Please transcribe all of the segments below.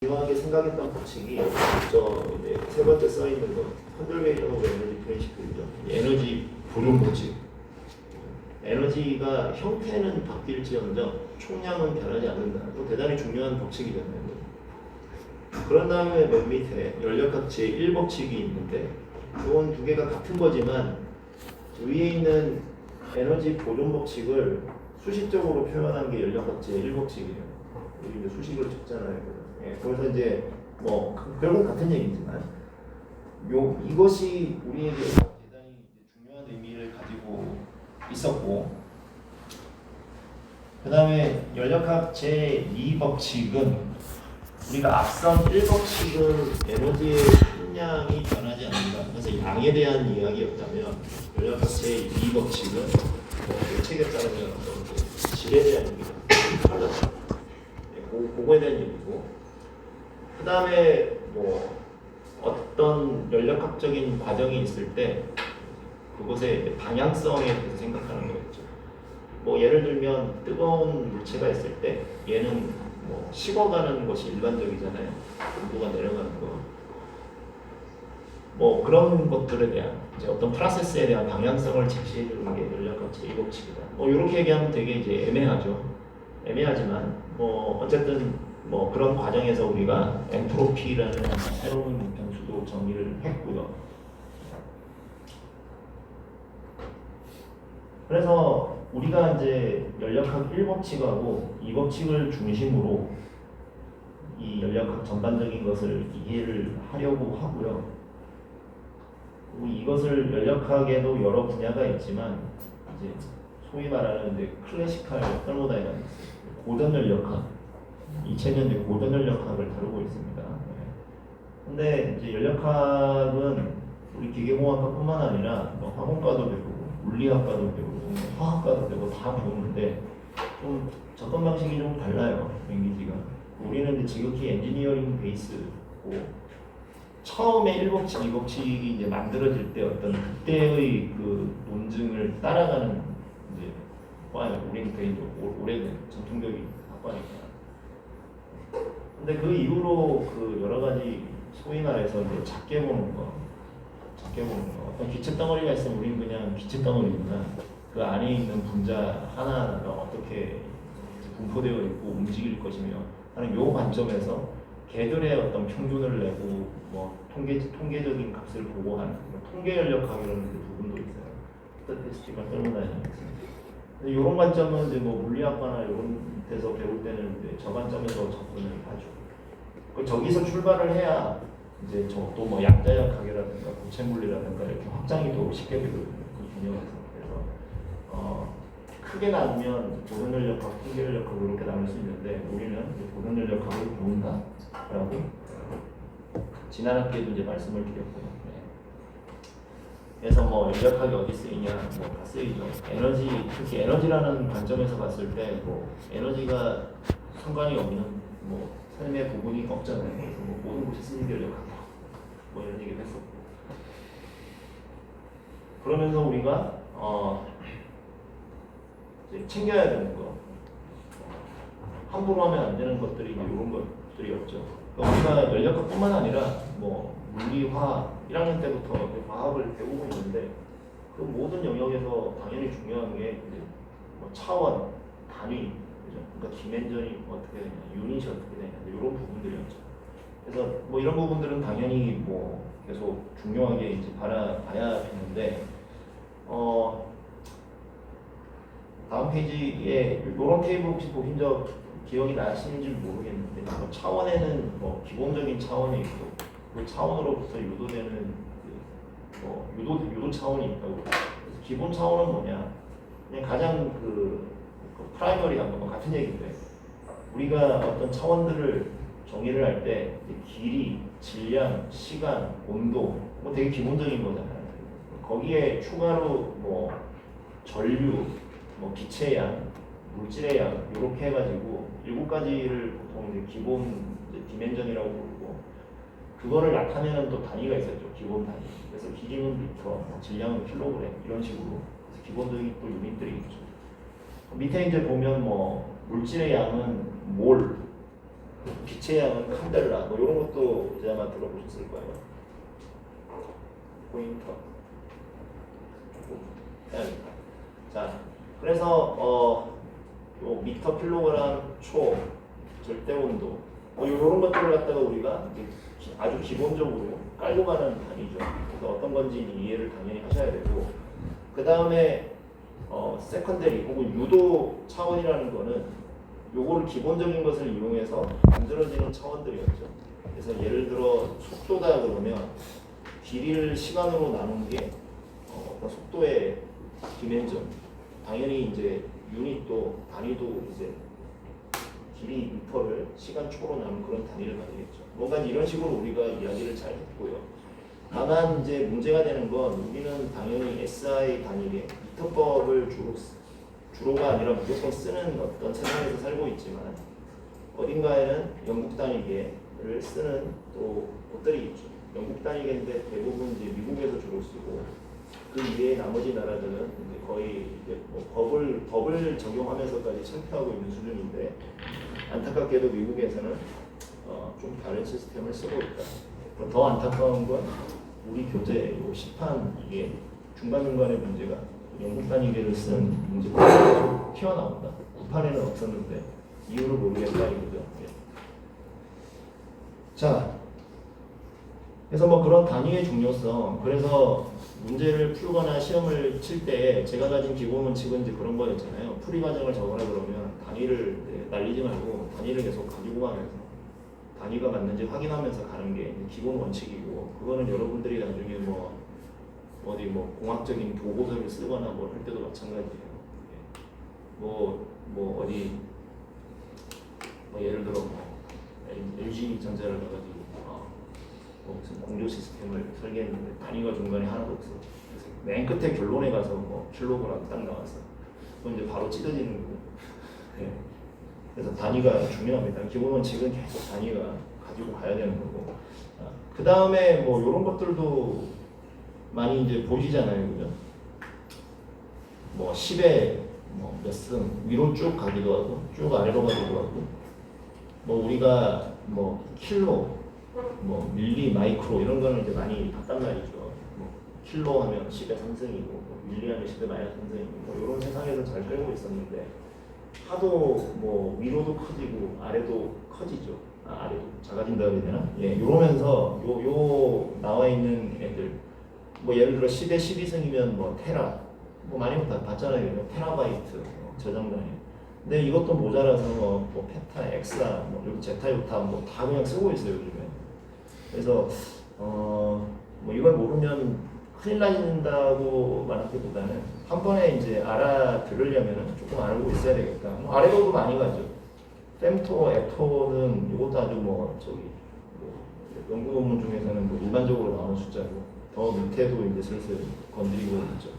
중요하게 생각했던 법칙이 저 이제 세 번째 써 있는 거 컨servation of energy principle이죠. 에너지 보존 법칙. 에너지가 형태는 바뀔지언정 총량은 변하지 않는다. 또 대단히 중요한 법칙이잖아요. 그런 다음에 맨 밑에 연력학 제1법칙이 있는데 이건 두 개가 같은 거지만 위에 있는 에너지 보존 법칙을 수식적으로 표현한 게 연력학 제1법칙이에요. 여기 이제 수식을 적잖아요. 예, 그래서 이제 뭐 결국 같은 얘기지만 이것이 우리에게 대단히 중요한 의미를 가지고 있었고, 그 다음에 연력학 제2법칙은 우리가 앞선 1법칙은 에너지의 총량이 변하지 않는다. 그래서 양에 대한 이야기였다면 연력학 제2법칙은 이 책에 따르면 질에 대한 얘기다. 그거에 대한 얘기고, 그 다음에 뭐 어떤 연력학적인 과정이 있을 때 그것의 방향성에 대해서 생각하는 거겠죠. 뭐 예를 들면 뜨거운 물체가 있을 때 얘는 뭐 식어가는 것이 일반적이잖아요. 온도가 내려가는 거. 뭐 그런 것들에 대한 이제 어떤 프로세스에 대한 방향성을 제시해 주는 게 연력학 제2법칙이다. 뭐 이렇게 얘기하면 되게 이제 애매하죠. 애매하지만 뭐 어쨌든 뭐 그런 과정에서 우리가 엔트로피라는 새로운 변수도 정의를 했고요. 그래서 우리가 이제 연력학 1법칙하고 2법칙을 중심으로 이 연력학 전반적인 것을 이해를 하려고 하고요. 그리고 이것을 연력학에도 여러 분야가 있지만 이제 소위 말하는 이제 클래시컬 테르모다이나믹스, 고전 연력학, 이 책은 이제 고전 연력학을 다루고 있습니다. 근데 이제 연력학은 우리 기계공학과뿐만 아니라 뭐 화공과도 배우고 물리학과도 배우고 화학과도 배우고 다 배우는데 좀 접근 방식이 좀 달라요. 랭귀지가. 우리는 이제 지극히 엔지니어링 베이스고 처음에 1법칙, 2법칙이 이제 만들어질 때 어떤 그때의 그 논증을 따라가는 이제 과예요. 우리는 되게 오래된 전통적인 학과니까. 근데 그 이후로 그 여러 가지 소위 말해서 이제 작게 보는 거, 어떤 기체 덩어리가 있으면 우리는 그냥 기체 덩어리구나. 그 안에 있는 분자 하나하나가 어떻게 분포되어 있고 움직일 것이며 하는 요 관점에서 개들의 어떤 평균을 내고 뭐 통계적인 값을 보고하는 통계 연력학이라는 부분도 있어요. 스태티스틱과 테르모다이나믹스. 이런 관점은 이제 뭐 물리학과나 이런 데서 배울 때는 이제 저 관점에서 접근을 하죠. 저기서 출발을 해야 이제 저또 뭐 약자역학이라든가 고체물리라든가 이렇게 확장이 더 쉽게 되거든요. 그 분야에서. 그래서 크게 나누면 고전 연력학, 통계 연력학을 이렇게 나눌 수 있는데 우리는 고전 연력학을 배운다라고 지난 학기에도 이제 말씀을 드렸고요. 그래서 뭐 연력학이 어디 쓰이냐, 뭐 다 쓰이죠. 에너지, 특히 에너지라는 관점에서 봤을 때 뭐 에너지가 상관이 없는 뭐 삶의 부분이 없잖아요. 그래서 뭐 모든 곳이 쓰는 연력학이다. 뭐 이런 얘기를 했었고. 그러면서 우리가 이제 챙겨야 되는 거, 함부로 하면 안 되는 것들이 이런 것들이었죠. 그러니까 우리가 연력학뿐만 아니라 뭐 물리, 화학 1학년 때부터 과학을 배우고 있는데 그 모든 영역에서 당연히 중요한 게 이제 뭐 차원, 단위, 그죠? 그러니까 디멘전이 어떻게 되냐, 유닛이 어떻게 되냐 이런 부분들이었죠. 그래서 뭐 이런 부분들은 당연히 뭐 계속 중요하게 이제 봐야 되는데 다음 페이지에 이런 테이블 혹시 보신 적 기억이 나시는지 모르겠는데 뭐 차원에는 뭐 기본적인 차원이 있고 그 차원으로부터 유도되는 뭐 유도 차원이 있다고. 그래서 기본 차원은 뭐냐? 그냥 가장 그 프라이머리한 거 같은 얘기인데 우리가 어떤 차원들을 정의를 할 때 길이, 질량, 시간, 온도 뭐 되게 기본적인 거잖아요. 거기에 추가로 뭐 전류, 뭐 기체의 양, 물질의 양 이렇게 해가지고 7가지를 보통 이제 기본 이제 디멘전이라고 부르고 그거를 나타내는 또 단위가 있었죠. 기본 단위. 그래서 길이는 미터, 질량은 킬로그램 이런 식으로 그래서 기본적인 또 유닛들이 있죠. 밑에 이제 보면 뭐 물질의 양은 몰, 빛의 양은 칸델라 뭐 이런 것도 이제 아마 들어보셨을 거예요. 포인터 조금 해야겠다. 자, 그래서 요 미터 킬로그램 초 절대 온도 이런 것들을 갖다가 우리가 이제 아주 기본적으로 깔고 가는 단위죠. 그래서 어떤 건지 이해를 당연히 하셔야 되고, 그 다음에 세컨더리 혹은 유도 차원이라는 거는 요거를 기본적인 것을 이용해서 만들어지는 차원들이었죠. 그래서 예를 들어 속도다 그러면 길이를 시간으로 나눈 게 어떤 속도의 디멘전, 당연히 이제 유닛도 단위도 이제 길이 미터를 시간 초로 나눈 그런 단위를 가지겠죠. 뭔가 이런 식으로 우리가 이야기를 잘 했고요. 다만 이제 문제가 되는 건 우리는 당연히 SI 단위의 미터법을 주로가 아니라 무조건 쓰는 어떤 세상에서 살고 있지만 어딘가에는 영국 단위계를 쓰는 또 곳들이 있죠. 영국 단위계인데 대부분 이제 미국에서 주로 쓰고 그 이외의 나머지 나라들은 이제 거의 이제 뭐 법을 적용하면서까지 참여하고 있는 수준인데 안타깝게도 미국에서는 좀 다른 시스템을 쓰고 있다. 더 안타까운 건 우리 교재 요 시판 이게 중간중간에 문제가 영국 단위계를 쓴 문제가 튀어나온다. 구판에는 없었는데 이유를 모르겠다 이거죠. 예. 자, 그래서 뭐 그런 단위의 중요성, 그래서 문제를 풀거나 시험을 칠 때 제가 가진 기본 원칙은 이제 그런 거였잖아요. 풀이 과정을 적으라 그러면 단위를 날리지 말고 단위를 계속 가지고 가면서 단위가 맞는지 확인하면서 가는 게 기본 원칙이고, 그거는 여러분들이 나중에 뭐 어디 뭐 공학적인 교고서를 쓰거나 뭘 할 때도 마찬가지예요. 뭐 어디 뭐 예를 들어 LG 전자를 가지고 무슨 공조 시스템을 설계했는데 단위가 중간에 하나도 없어. 그래서 맨 끝에 결론에 가서 뭐 킬로그램 딱 나왔어. 그건 이제 바로 찢어지는 거고. 네. 그래서 단위가 중요합니다. 기본 원칙은 계속 단위가 가지고 가야 되는 거고. 그 다음에 뭐 이런 것들도 많이 이제 보시잖아요, 그죠? 뭐 10에 뭐 몇 승 위로 쭉 가기도 하고 쭉 아래로 가기도 하고, 뭐 우리가 뭐 킬로 뭐 밀리, 마이크로 이런 거는 이제 많이 봤단 말이죠. 뭐 킬로 하면 10의 3승이고 뭐 밀리 하면 10의 마이너스 3승이고 뭐 이런 세상에서 잘 끌고 있었는데 하도 뭐 위로도 커지고 아래도 커지죠. 아래도 작아진다 그래야 되나? 예, 이러면서 요 나와 있는 애들 뭐 예를 들어 10의 12승이면 뭐 테라 뭐 많이 봤잖아요. 테라바이트 저장 단위. 근데 이것도 모자라서 뭐 페타, 엑사, 뭐 여기 제타, 요타 뭐 다 그냥 쓰고 있어요 요즘에. 그래서 뭐 이걸 모르면 큰일 난다고 말하기보다는 한 번에 이제 알아들으려면 조금 알고 있어야 되겠다. 뭐 아래로도 많이 가죠. fem토, f토는 이것도 아주 뭐 연구 논문 중에서는 뭐 일반적으로 나오는 숫자고 더 밑에도 이제 슬슬 건드리고 있죠.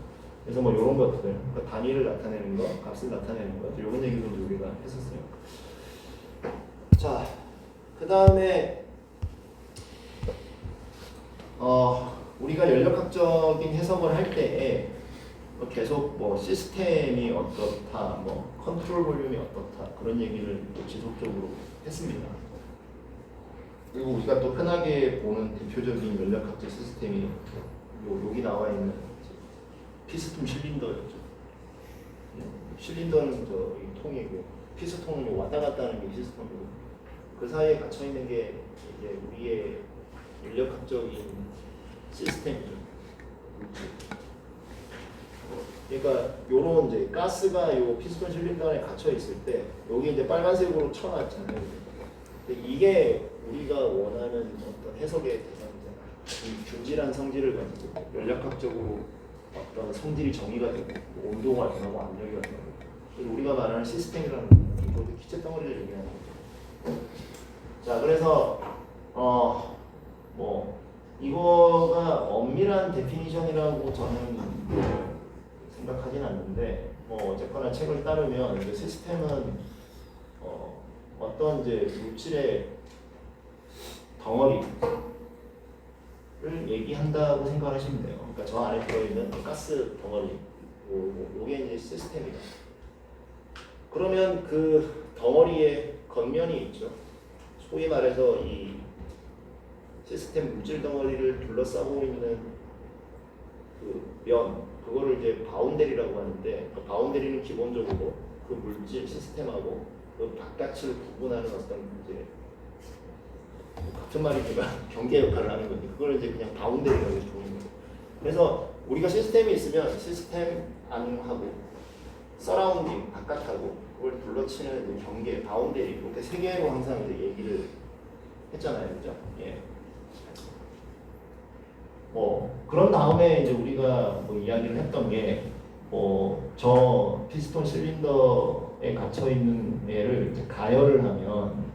그래서 뭐 이런 것들, 그러니까 단위를 나타내는 거, 값을 나타내는 것, 이런 얘기도 우리가 했었어요. 자, 그 다음에 우리가 연력학적인 해석을 할 때에 계속 뭐 시스템이 어떻다, 뭐 컨트롤 볼륨이 어떻다 그런 얘기를 또 지속적으로 했습니다. 그리고 우리가 또 흔하게 보는 대표적인 연력학적 시스템이 여기 나와 있는 피스톤 실린더였죠. 실린더는 이 통이고 피스톤은 왔다 갔다 하는 게 피스톤이고 그 사이에 갇혀 있는 게 이제 우리의 연력학적인 시스템이죠. 그러니까 요런 이제 가스가 요 피스톤 실린더 안에 갇혀 있을 때 여기 이제 빨간색으로 쳐놨잖아요. 근데 이게 우리가 원하는 어떤 해석의 대상이잖아요. 이 균질한 성질을 가지고 연력학적으로 어떤 성질이 정의가 되고 온도가 변하고 압력이 변하고, 그래서 우리가 말하는 시스템이라는 건 모두 기체 덩어리를 얘기하는 거죠. 자, 그래서 뭐 이거가 엄밀한 데피니션이라고 저는 생각하진 않는데, 뭐 어쨌거나 책을 따르면 이제 시스템은 어떤 이제 물질의 덩어리를 얘기한다고 생각하시면 돼요. 그러니까 저 안에 들어있는 가스 덩어리, 요게 이제 시스템이다. 그러면 그 덩어리의 겉면이 있죠. 소위 말해서 이 시스템 물질 덩어리를 둘러싸고 있는 그 면, 그거를 이제 바운데리라고 하는데, 그 바운데리는 기본적으로 그 물질 시스템하고 그 바깥을 구분하는 어떤 이제 같은 말이지만 경계 역할을 하는 거지. 그걸 이제 그냥 바운데리라고 해서 보는 거예요. 그래서 우리가 시스템이 있으면 시스템 안하고 서라운딩 바깥하고 그걸 둘러치는 그 경계, 바운데리, 이렇게 세 개로 항상 이제 얘기를 했잖아요, 그죠? 예. 뭐 그런 다음에 이제 우리가 뭐 이야기를 했던 게 뭐 저 피스톤 실린더에 갇혀 있는 애를 이제 가열을 하면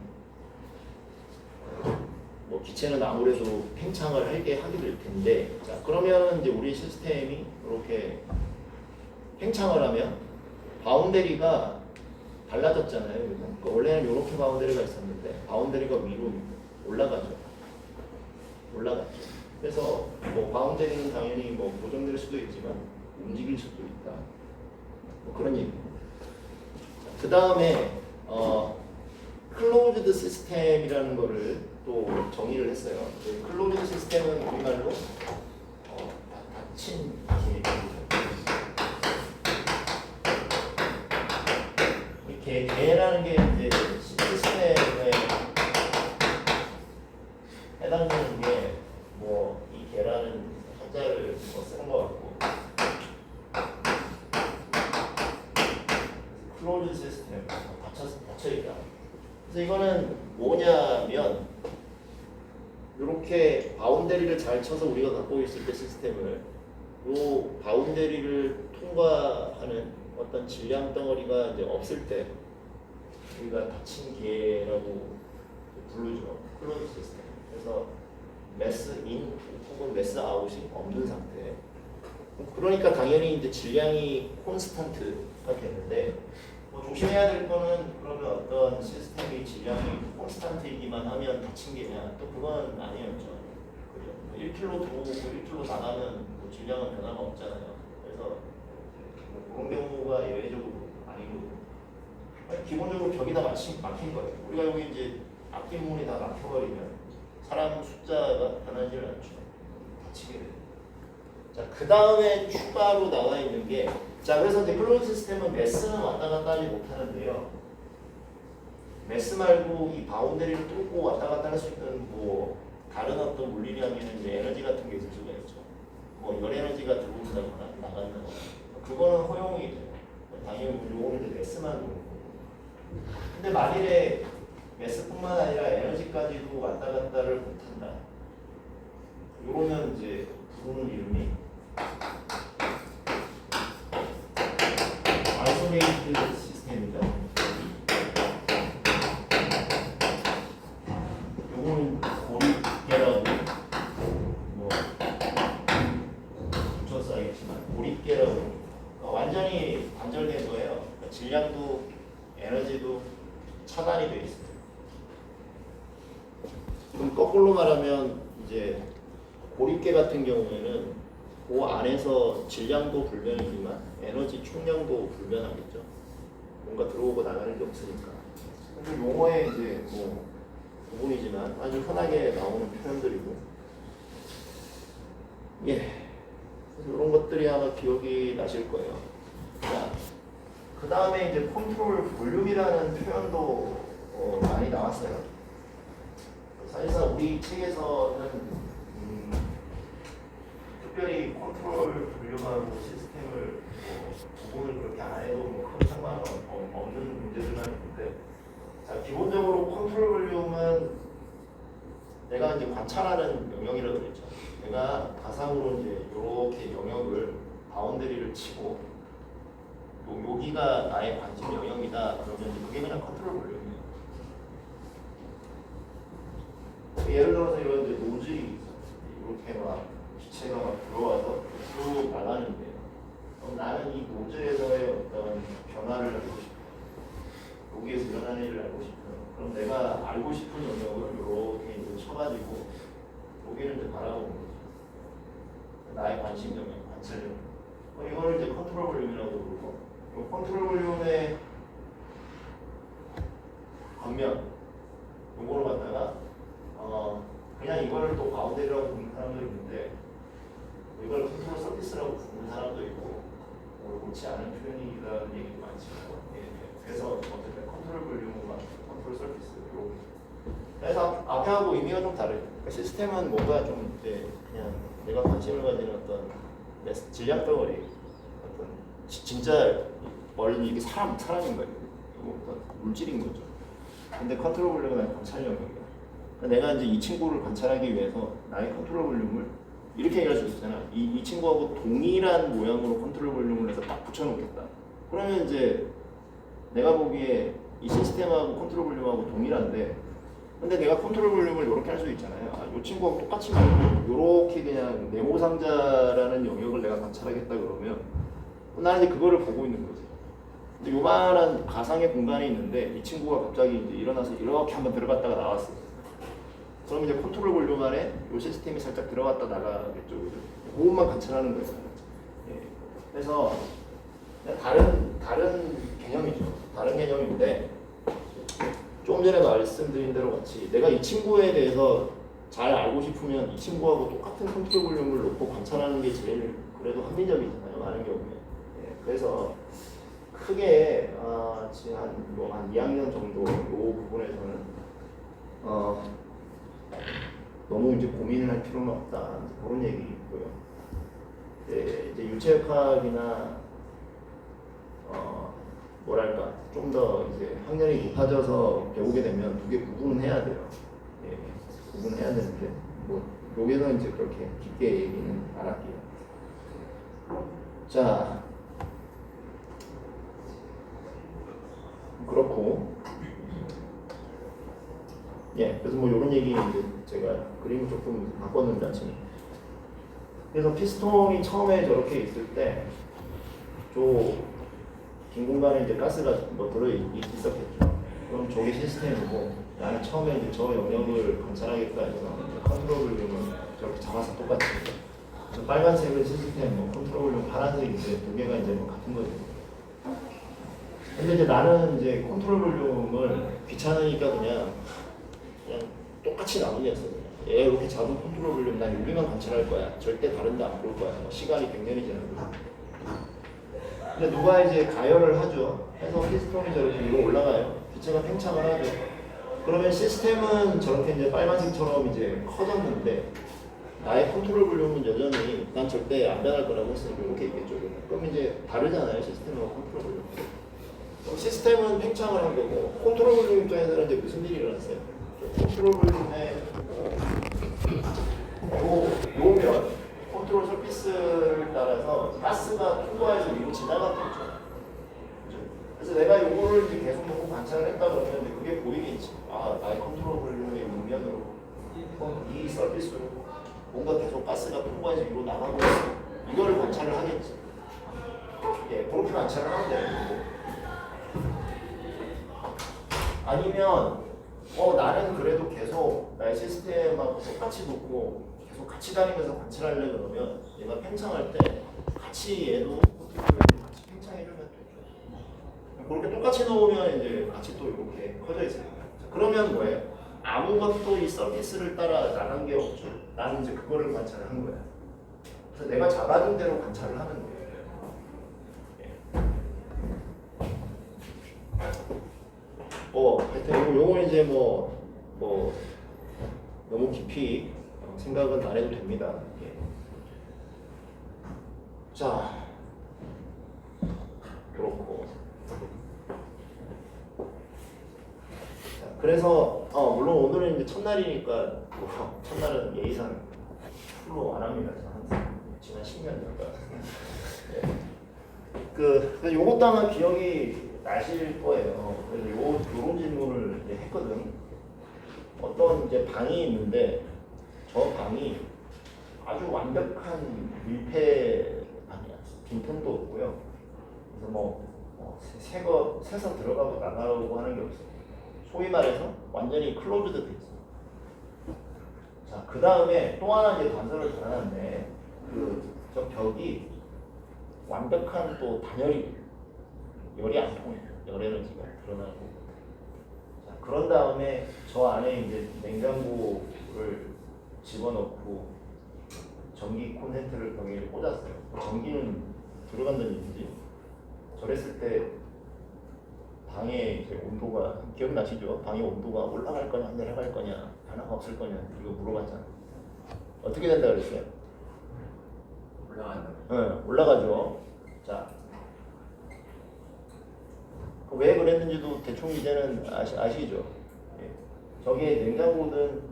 뭐 기체는 아무래도 팽창을 하게 될 텐데, 자 그러면 이제 우리 시스템이 이렇게 팽창을 하면 바운데리가 달라졌잖아요. 그러니까 원래는 이렇게 바운데리가 있었는데 바운데리가 위로 올라가죠. 그래서 뭐 바운데리는 당연히 뭐 고정될 수도 있지만 움직일 수도 있다. 뭐 그런 얘기. 그 다음에 클로즈드 시스템이라는 거를 또 정의를 했어요. 클로즈드 시스템은 우리말로 닫힌 개라는 게 이제 시스템에 해당되는 게 뭐 이 개라는 한자를 뭐 쓰는 것 같고, 클로즈 시스템 닫혀 있다. 그래서 이거는 뭐냐면 이렇게 바운데리를 잘 쳐서 우리가 갖고 있을 때 시스템을 이 바운데리를 통과하는 어떤 질량 덩어리가 이제 없을 때 우리가 닫힌 개라고 부르죠. 클로즈 시스템. 그래서 매스 인 혹은 매스 아웃이 없는 상태. 그러니까 당연히 이제 질량이 콘스탄트가 되는데, 뭐 조심해야 될 거는 그러면 어떤 시스템이 질량이 콘스탄트이기만 하면 닫힌 게냐? 또 그건 아니었죠. 그죠? 1kg 들어오고 1kg 나가면 뭐 질량은 변화가 없잖아요. 그래서 뭐 그런 경우가 예외적으로 아니고, 기본적으로 벽이 다 막힌 거예요. 우리가 여기 이제 앞뒷문이 다 막혀버리면 사람 숫자가 변하지 않죠. 닫히게 돼요. 자, 그 다음에 추가로 나와 있는 게, 자, 그래서 이제 클로즈 시스템은 매스는 왔다 갔다 하지 못하는데요. 매스 말고 이 바운더리를 뚫고 왔다 갔다 할 수 있는 뭐 다른 어떤 물리량에는 이제 에너지 같은 게 있을 수가 있죠. 뭐 열 에너지가 들어온다거나 나간다거나 그거는 허용이 돼요. 당연히 요거는 이제 매스만 그런 거고. 근데 만일에 매스뿐만 아니라 에너지까지도 왔다 갔다를 못한다. 이러면 이제 부르는 이름이 아이솔레이트 시스템이죠. 요거는 고립계라고 뭐 붙여 써야겠지만 고립계라고 그러니까 완전히 단절된 거예요. 그러니까 질량도 에너지도 차단이 되어 있습니다. 그럼 거꾸로 말하면 이제 고립계 같은 경우에는 그 안에서 질량도 불변이지만 에너지 총량도 불변하겠죠. 뭔가 들어오고 나가는 게 없으니까. 근데 용어에 이제 뭐 부분이지만 아주 흔하게 나오는 표현들이고, 예, 이런 것들이 아마 기억이 나실 거예요. 자, 그 다음에 이제 컨트롤 볼륨이라는 표현도 많이 나왔어요. 사실상 우리 책에서는 특별히 컨트롤 볼륨하고 시스템을 구분을 그렇게 안 해도 큰 상관없는 문제들만 있는데, 자, 기본적으로 컨트롤 볼륨은 내가 이제 관찰하는 영역이라고 그랬죠. 내가 가상으로 이제 이렇게 영역을 바운더리를 치고 여기가 나의 관심 영역이다. 그러면 그게 그냥 컨트롤 볼륨이에요. 예를 들어서 이런 이제 노즐이 있어. 이렇게 막 기체가 막 들어와서 쭉 나가는데요. 그럼 나는 이 노즐에서의 어떤 변화를 알고 싶어. 여기에서 일어나는 일을 알고 싶어. 그럼 내가 알고 싶은 영역을 이렇게 이제 쳐가지고 여기를 이제 바라보는 거죠. 나의 관심 영역, 관찰 영역. 이거를 이제 컨트롤 볼륨이라고 부르고, 컨트롤 볼륨의 겉면, 요거를 갖다가 그냥 이거를 또 바운더리라고 부르는 사람도 있는데 이걸 컨트롤 서피스라고 부르는 사람도 있고 옳지 않은 표현이라는 얘기도 많지만 그래서 어쨌든 컨트롤 볼륨과 컨트롤 서피스 이렇게 그래서 앞에하고 의미가 좀 다르죠. 그러니까 시스템은 뭔가 좀 이제 그냥 내가 관심을 가지는 어떤 질량 덩어리 어떤 진짜 원래 이게 사람인 거예요. 어떤 물질인 거죠. 근데 컨트롤 볼륨은 관찰 영역이야. 그러니까 내가 이제 이 친구를 관찰하기 위해서 나의 컨트롤 볼륨을 이렇게 얘기할 수 있잖아. 이 친구하고 동일한 모양으로 컨트롤 볼륨을 해서 딱 붙여놓겠다. 그러면 이제 내가 보기에 이 시스템하고 컨트롤 볼륨하고 동일한데 근데 내가 컨트롤 볼륨을 이렇게 할 수 있잖아요. 이 친구하고 똑같이 말고 이렇게 그냥 네모상자라는 영역을 내가 관찰하겠다 그러면 나는 이제 그거를 보고 있는 거지. 근데 요만한 가상의 공간이 있는데 이 친구가 갑자기 이제 일어나서 이렇게 한번 들어갔다가 나왔어. 그럼 이제 컨트롤 볼륨 안에 이 시스템이 살짝 들어갔다 나가겠죠. 그것만 관찰하는 거예요. 예. 그래서 다른 개념이죠. 다른 개념인데 조금 전에 말씀드린 대로 같이 내가 이 친구에 대해서 잘 알고 싶으면 이 친구하고 똑같은 컨트롤 볼륨을 놓고 관찰하는 게 제일 그래도 합리적이잖아요. 많은 경우에. 예. 그래서 크게 지금 한 2학년 정도 이 부분에서는 너무 이제 고민을 할 필요는 없다 그런 얘기고요. 이제 유체역학이나 뭐랄까 좀 더 이제 학년이 높아져서 배우게 되면 두 개 구분은 해야 돼요. 예, 구분해야 되는데 뭐 여기서 이제 그렇게 깊게 얘기는 안 할게요. 자, 그렇고 예, 그래서 뭐 이런 얘기 이제 제가 그림을 조금 바꿨는데 아침에. 그래서 피스톤이 처음에 저렇게 있을 때 긴 공간에 이제 가스가 뭐 있었겠죠. 그럼 저게 시스템이고 나는 처음에 이제 저 영역을 관찰하겠다 해서 컨트롤 볼륨을 저렇게 잡아서 똑같이 빨간색은 시스템, 뭐 컨트롤 볼륨 파란색 이제 두 개가 이제 뭐 같은 거죠. 근데 이제 나는 이제 컨트롤 볼륨을 귀찮으니까 그냥 똑같이 나누겠어. 얘 이렇게 잡은 컨트롤 볼륨 난 여기만 관찰할 거야. 절대 다른 데 안 볼 거야. 뭐 시간이 100년이 지나도. 근데 누가 이제 가열을 하죠. 해서 피스톤이 저렇게 위로 올라가요. 기체가 팽창을 하죠. 그러면 시스템은 저렇게 이제 빨간색처럼 이제 커졌는데 나의 컨트롤 볼륨은 여전히 난 절대 안 변할 거라고 했으니까 이렇게 있겠죠. 그럼 이제 다르잖아요. 시스템과 컨트롤 볼륨. 시스템은 팽창을 한 거고 컨트롤 볼륨 입장에서는 이제 무슨 일이 일어났어요? 컨트롤 볼륨에 요면 컨트롤 서피스를 따라서 가스가 통과해서 위로 지나갔겠죠. 그래서 내가 요거를 이제 계속 놓고 관찰을 했다 그러면 그게 보이겠지. 나의 컨트롤 볼륨의 윗면으로 이 서피스로 뭔가 계속 가스가 통과해서 위로 나가고 있어. 이거를 관찰을 하겠지. 예, 그렇게 관찰을 하면 되는 거고. 아니면 나는 그래도 계속 나의 시스템하고 똑같이 놓고 계속 같이 다니면서 관찰하려 그러면 얘가 팽창할 때 같이 얘도 같이 팽창해주면 되죠. 그렇게 똑같이 놓으면 이제 같이 또 이렇게 커져 있습니다. 그러면 뭐예요? 아무것도 이 서피스를 따라 나간 게 없죠. 나는 이제 그거를 관찰을 한 거야. 그래서 내가 잡아둔 대로 관찰을 하는 거예요. 하여튼 요거 이제 뭐 너무 깊이 생각은 안 해도 됩니다. 예. 자, 그렇고. 자, 그래서 물론 오늘은 이제 첫날이니까 첫날은 예의상 풀로 안 합니다. 항상 지난 10년 전까. 예. 요것도 아마 기억이 나실 거예요. 그래서 요런 질문을 이제 했거든. 어떤 이제 방이 있는데 저 방이 아주 완벽한 밀폐 아니야. 빈틈도 없고요. 그래서 새서 들어가고 나가고 하는 게 없어요. 소위 말해서 완전히 클로즈드 돼 있어요. 자, 그 다음에 또 하나 이제 단서를 달아놨네. 저 벽이 완벽한 또 단열이 열이 안 통해요. 열 에너지가 드러나고. 자, 그런 다음에 저 안에 이제 냉장고를 집어넣고 전기 콘센트를 벽에 꽂았어요. 전기는 들어간다는 얘기지. 저랬을 때 방의 이제 온도가 기억나시죠? 방의 온도가 올라갈 거냐 내려갈 거냐 변화가 없을 거냐 이거 물어봤잖아. 어떻게 된다 그랬어요? 올라간다. 네, 올라가죠. 자, 왜 그랬는지도 대충 이제는 아시죠? 예. 저게 냉장고든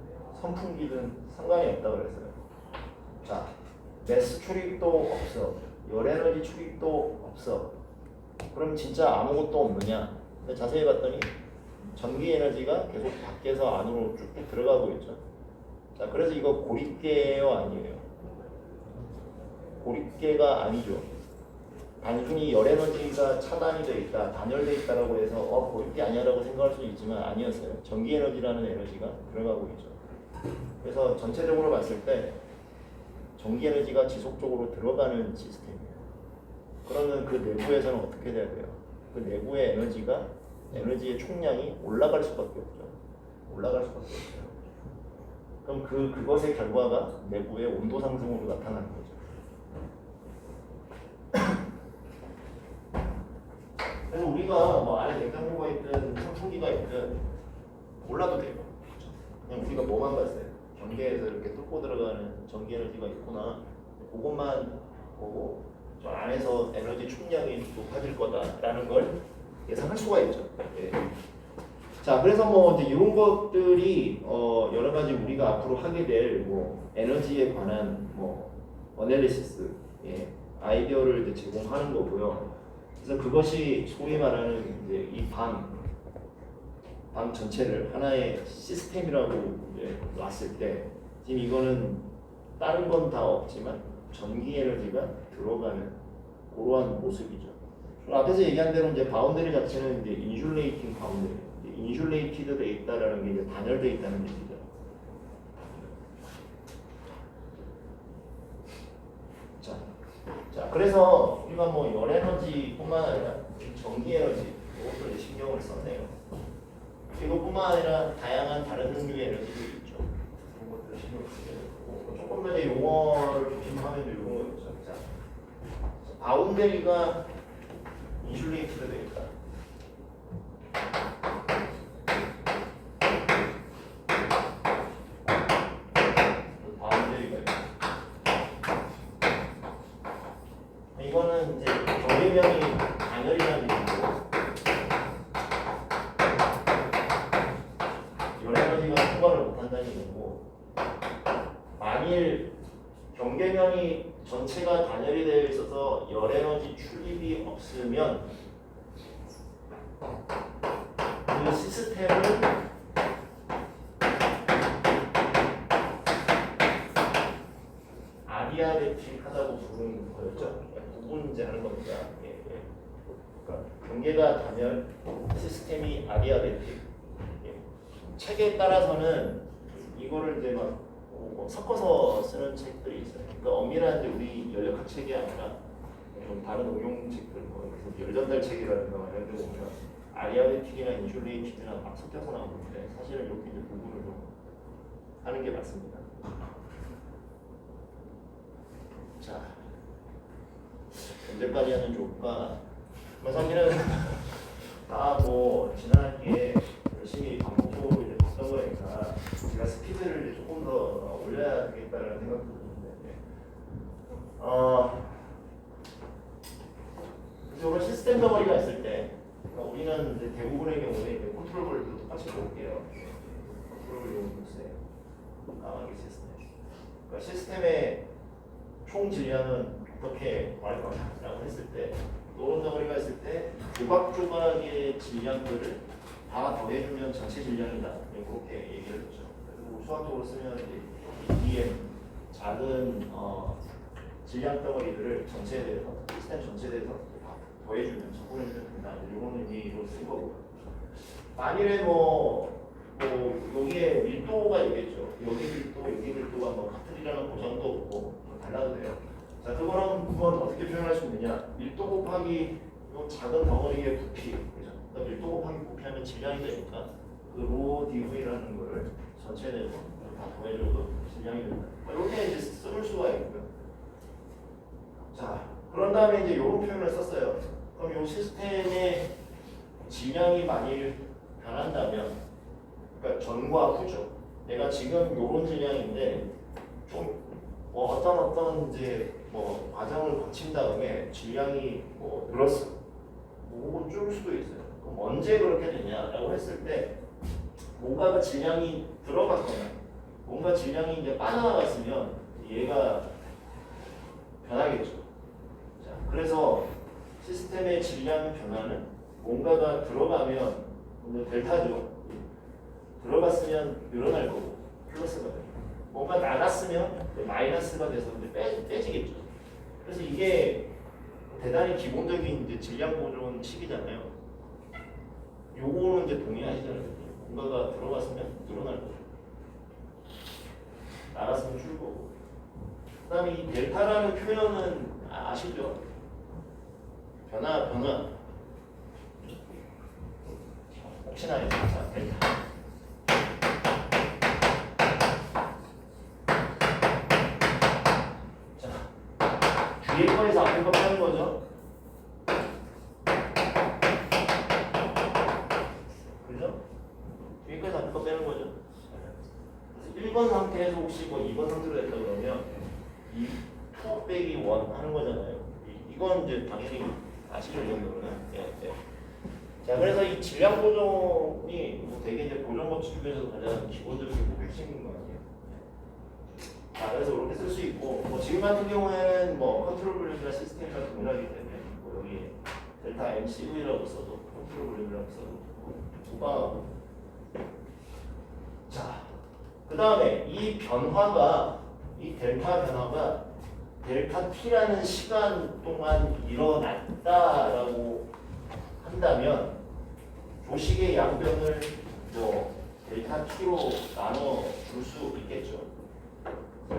선풍기든 상관이 없다 그랬어요. 자, 매스 출입도 없어. 열에너지 출입도 없어. 그럼 진짜 아무것도 없느냐? 근데 자세히 봤더니 전기 에너지가 계속 밖에서 안으로 쭉쭉 들어가고 있죠. 자, 그래서 이거 고립계예요, 아니에요? 고립계가 아니죠. 단순히 열 에너지가 차단이 돼 있다, 단열돼 있다라고 해서 고립계 아니야라고 생각할 수 있지만 아니었어요. 전기 에너지라는 에너지가 들어가고 있죠. 그래서 전체적으로 봤을 때 전기 에너지가 지속적으로 들어가는 시스템이에요. 그러면 그 내부에서는 어떻게 돼야 돼요? 그 내부의 에너지의 총량이 올라갈 수밖에 없죠. 올라갈 수밖에 없어요. 그럼 그것의 결과가 내부의 온도 상승으로 나타나는 거죠. 그래서 우리가 뭐 안에 냉장고가 있든 선풍기가 있든 몰라도 돼요. 그냥 우리가 뭐만 봤어요? 경계에서 이렇게 뚫고 들어가는 전기 에너지가 있구나. 그것만 보고 저 안에서 에너지 충량이 높아질 거다라는 걸 예상할 수가 있죠. 예. 자, 그래서 뭐 이제 이런 것들이 여러 가지 우리가 앞으로 하게 될 뭐 에너지에 관한 뭐 어널리시스, 예, 아이디어를 이제 제공하는 거고요. 그래서 그것이 소위 말하는 이제 이 방 전체를 하나의 시스템이라고 이제 놨을 때 지금 이거는 다른 건 다 없지만 전기 에너지가 들어가는 그러한 모습이죠. 앞에서 얘기한 대로 이제 바운더리 자체는 이제 인슐레이팅 바운더리, 인슐레이티드 돼 있다라는 게 이제 단열돼 있다는 얘기죠. 자, 그래서 우리가 뭐 열 에너지뿐만 아니라 전기 에너지 이것도 이제 신경을 썼네요. 이것뿐만 아니라 다양한 다른 종류의 에너지도 있죠. 그런 것들 신경 쓰게 되고 조금 더 이제 용어를 조심하면 이런 거 있죠. 자, 바운더리가 인슐레이티드 되어 있다. 바운더리가 있다. 이거는 이제 경계면이 단열이라는 얘기고 열 에너지가 통과를 못한다는 얘기고 만일 경계면이 전체가 단열이 되어 있어서 열 에너지 출입이 없으면 그 시스템을 아디아베틱하다고 부르는 거였죠. 구분제하는 겁니다. 예, 예. 그러니까 경계가 단열, 시스템이 아디아베틱. 예. 책에 따라서는 이거를 이제 막 섞어서 쓰는 책들이 있어요. 그러니까 엄밀한 이제 우리 연력학 책이 아니라 좀 다른 응용 책들, 뭐 열전달 책이라든가 이런 데 보면 아디아베틱이나 인슐레이티드나 막 섞여서 나오는데 사실은 이렇게 이제 구분을 좀 하는 게 맞습니다. 자, 언제까지 하면 좋을까? 사실은 다 뭐 지난 학기에 열심히 반복적으로 이제 봤던 거니까 제가 스피드를 이제 조금 더 올려야 되겠다는 생각도 드는데, 이런 시스템 덩어리가 있을 때 우리는 이제 대부분의 경우에 이제 컨트롤볼도 똑같이 볼게요. 컨트롤볼 용도세 강하게 시스템. 그러니까 시스템의 총 질량은 어떻게 구할 거냐라고 했을 때 노론 덩어리가 있을 때 조각조각의 질량들을 다 더해주면 전체 질량이다. 그렇게 얘기를 했죠. 그래서 뭐 수학적으로 쓰면 이제 작은 질량 덩어리들을 전체에 대해서 시스템 전체에 대해서 다 더해주면 적분해주면 된다. 이런 의미로 쓴 거고요. 만일에 여기에 밀도가 있겠죠. 여기 밀도, 여기 밀도가 뭐 같으리라는 보장도 없고 달라도 돼요. 자, 그건 어떻게 표현할 수 있느냐? 밀도 곱하기 이 작은 덩어리의 부피, 그죠? 그러니까 밀도 곱하기 부피하면 질량이 되니까 로 DV라는 거를 전체 내로 다 더해줘도 질량이 된다. 이렇게 이제 쓸 수가 있고요. 자, 그런 다음에 이제 이런 표현을 썼어요. 그럼 이 시스템의 질량이 만일 변한다면, 그러니까 전과 후죠. 내가 지금 이런 질량인데 좀 어떤 이제 뭐 과정을 거친 다음에 질량이 뭐 늘었어. 혹은 줄 수도 있어요. 그럼 언제 그렇게 되냐라고 했을 때 뭔가가 질량이 들어갔거나 뭔가 질량이 이제 빠져나갔으면 얘가 변하겠죠. 자, 그래서 시스템의 질량 변화는 뭔가가 들어가면 델타죠. 들어갔으면 늘어날 거고 플러스가 돼요. 뭔가 나갔으면 마이너스가 돼서 빼지겠죠. 그래서 이게 대단히 기본적인 이제 질량 보존식이잖아요. 요거는 이제 동의하시잖아요. 뭔가가 들어갔으면 늘어날 거고 나갔으면 줄 거고. 그다음에 이 델타라는 표현은 아시죠? 변화. 혹시나 해서 자, 델타. 뒤에 거에서 앞에 거 빼는 거죠. 그죠? 뒤에 거에서 앞에 거 빼는 거죠. 그래서 1번 상태에서 혹시 뭐 2번 상태로 됐다 그러면 이 2 빼기 1 하는 거잖아요. 이건 이제 당연히 아시죠, 이 정도는. 예. 자, 그래서 이 질량 보존이 뭐 되게 이제 보존 법칙 중에서 가장 기본적이고 핵심인 거 아니에요. 자, 그래서 이렇게 쓸 수 있고, 뭐 지금 같은 경우에는 뭐 컨트롤 볼륨이나 시스템이랑 동일하기 때문에 뭐 여기 델타 MCV라고 써도 컨트롤 볼륨이라고 써도 무방하고. 자, 그 다음에 이 변화가 이 델타 변화가 델타 T라는 시간 동안 일어났다라고 한다면 조식의 양변을 뭐 델타 T로 나눠 줄 수 있겠죠.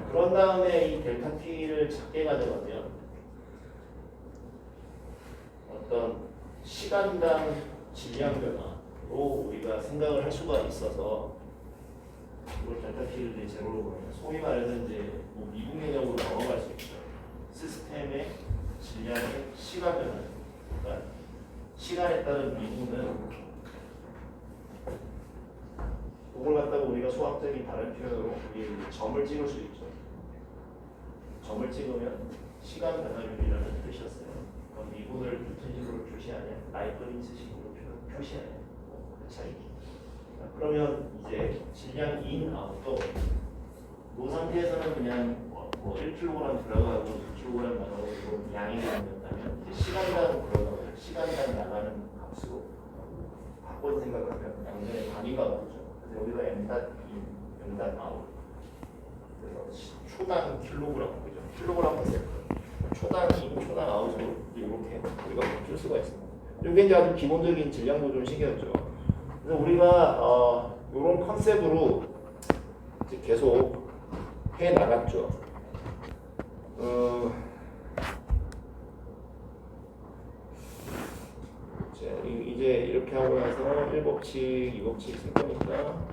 그런 다음에 이 델타 T를 작게 가져가면 어떤 시간당 질량 변화로 우리가 생각을 할 수가 있어서 이걸 델타 T를 이제 제로로 보면 소위 말해서 이제 뭐 미분 개념으로 넘어갈 수 있죠. 시스템의 질량의 시간 변화. 그러니까 시간에 따른 미분은 그걸 갖다가 우리가 수학적인 다른 표현으로 우리 점을 찍을 수 있죠. 점을 찍으면 시간 변화율이라는 뜻이었어요. 그럼 미분을 무슨 식으로 표시하냐? 라이프니츠식으로 표시하냐? 그 차이. 그러면 이제 질량 인 아웃도 이 상태에서는 그냥 뭐 1kg 들어가고 2kg 나가고 이런 양이 되었다면 이제 시간당 들어가고 시간당 나가는 값으로 바꿔서 생각하면 양면의 단위가 나오죠. 그래서 여기가 m닷 인, m닷 아웃. 그래서 초당 킬로그램 그죠? 킬로그램 퍼센트. 초당 인, 초당 아웃으로 이렇게 우리가 쓸 수가 있습니다. 이게 이제 아주 기본적인 질량 보존식이었죠. 그래서 우리가 이런 컨셉으로 이제 계속 해 나갔죠. 이제 이렇게 하고 나서 1법칙, 2법칙 쓸 거니까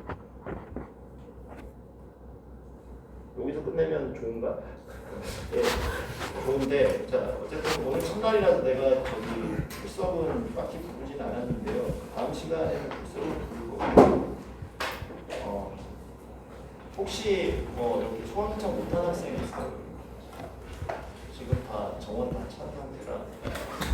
여기서 끝내면 좋은가? 예, 좋은데 자 어쨌든 오늘 첫날이라서 내가 저기 출석은 딱히 부르진 않았는데요. 다음 시간에는 출석을 부를 거고 혹시 뭐 이렇게 소원 신청 못한 학생이 있어요? 지금 다 정원 다 찬 상태라